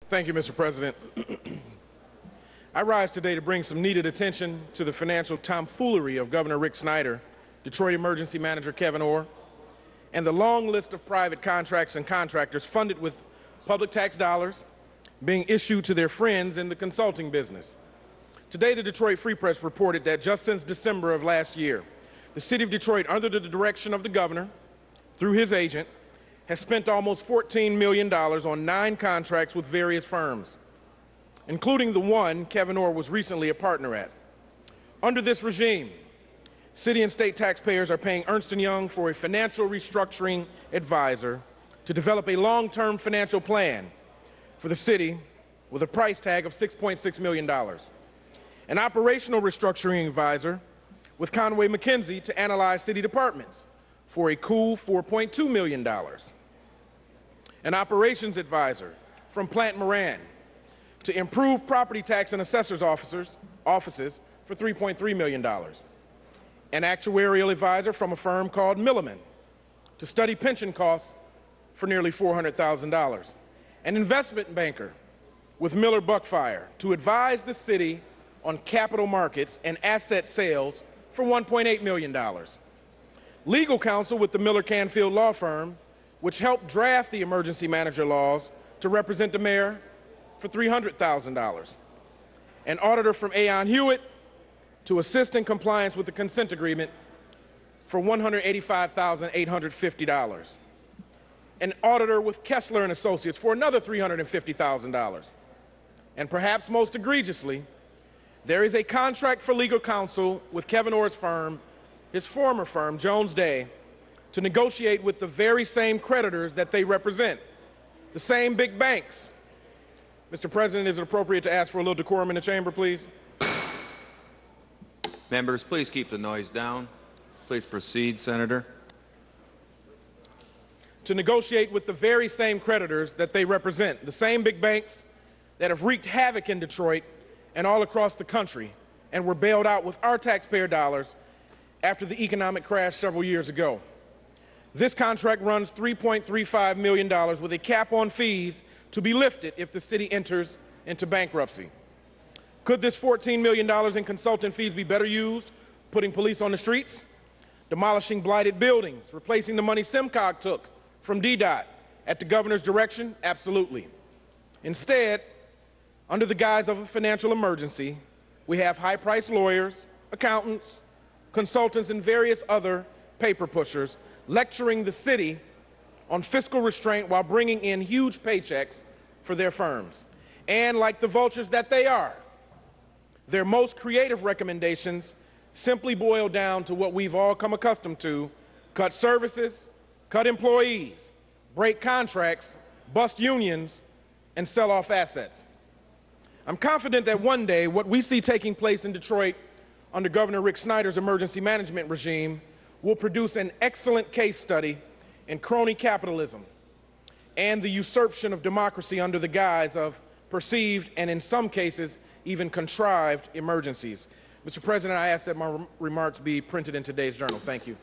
Thank you, Mr. President. I rise today to bring some needed attention to the financial tomfoolery of Governor Rick Snyder, Detroit Emergency Manager Kevin Orr, and the long list of private contracts and contractors funded with public tax dollars being issued to their friends in the consulting business. Today, the Detroit Free Press reported that just since December of last year, the city of Detroit, under the direction of the governor, through his agent, has spent almost $14 million on 9 contracts with various firms, including the one Kevin Orr was recently a partner at. Under this regime, city and state taxpayers are paying Ernst & Young for a financial restructuring advisor to develop a long-term financial plan for the city with a price tag of $6.6 million. An operational restructuring advisor with Conway McKenzie to analyze city departments for a cool $4.2 million. An operations advisor from Plant Moran to improve property tax and assessors' offices for $3.3 million. An actuarial advisor from a firm called Milliman to study pension costs for nearly $400,000. An investment banker with Miller Buckfire to advise the city on capital markets and asset sales for $1.8 million. Legal counsel with the Miller Canfield law firm, which helped draft the emergency manager laws to represent the mayor for $300,000. An auditor from Aon Hewitt to assist in compliance with the consent agreement for $185,850. An auditor with Kessler and Associates for another $350,000. And perhaps most egregiously, there is a contract for legal counsel with Kevin Orr's firm, his former firm, Jones Day, to negotiate with the very same creditors that they represent, the same big banks. Mr. President, is it appropriate to ask for a little decorum in the chamber, please? Members, please keep the noise down. Please proceed, Senator. To negotiate with the very same creditors that they represent, the same big banks that have wreaked havoc in Detroit and all across the country and were bailed out with our taxpayer dollars after the economic crash several years ago. This contract runs $3.35 million with a cap on fees to be lifted if the city enters into bankruptcy. Could this $14 million in consultant fees be better used putting police on the streets, demolishing blighted buildings, replacing the money SimCog took from DDOT at the governor's direction? Absolutely. Instead, under the guise of a financial emergency, we have high-priced lawyers, accountants, consultants, and various other paper pushers lecturing the city on fiscal restraint while bringing in huge paychecks for their firms. And like the vultures that they are, their most creative recommendations simply boil down to what we've all come accustomed to: cut services, cut employees, break contracts, bust unions, and sell off assets. I'm confident that one day what we see taking place in Detroit under Governor Rick Snyder's emergency management regime will produce an excellent case study in crony capitalism and the usurpation of democracy under the guise of perceived and, in some cases, even contrived emergencies. Mr. President, I ask that my remarks be printed in today's journal. Thank you.